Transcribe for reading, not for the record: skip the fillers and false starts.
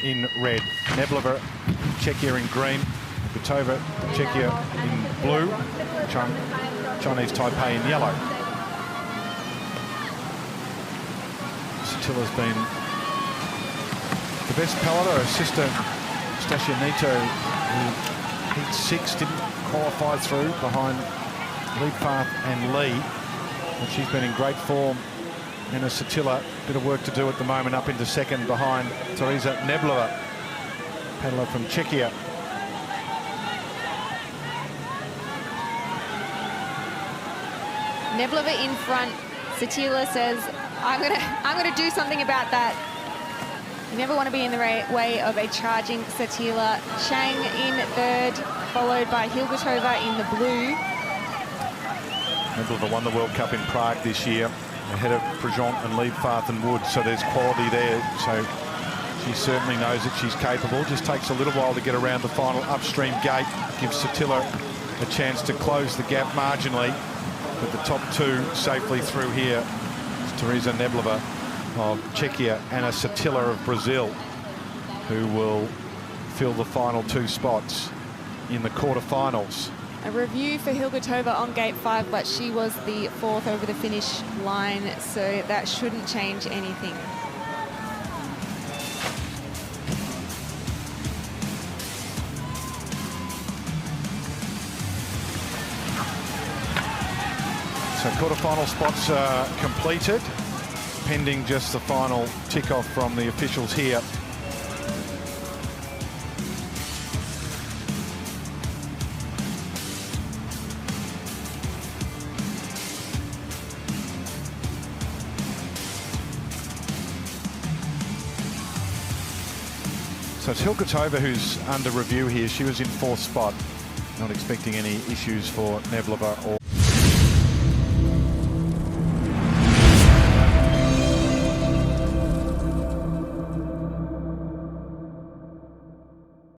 in red, Neblova, Czechia in green, Gutova, Czechia in blue, Chinese Taipei in yellow. Satila's been the best peloton. Her sister, Stasia Nito, who heat 6, didn't qualify through behind Liebfarth and Lee. But she's been in great form. And Satila, a bit of work to do at the moment, up into second behind Teresa Neblova, paddler from Czechia. Neblova in front. Satila says, I'm gonna do something about that. You never want to be in the way of a charging Satila. Chang in third, followed by Hilgertova in the blue. Neblova won the World Cup in Prague this year, ahead of Prejean and Liebfarth and Wood, so there's quality there. So she certainly knows that she's capable. Just takes a little while to get around the final upstream gate. Gives Satila a chance to close the gap marginally. But the top two safely through here. It's Teresa Neblova of Czechia and a Satila of Brazil, who will fill the final two spots in the quarterfinals. A review for Hilgertova on gate 5, but she was the 4th over the finish line, so that shouldn't change anything. So quarterfinal spots are completed, pending just the final tick-off from the officials here. So it's Hilgertova who's under review here. She was in 4th spot. Not expecting any issues for Neblova or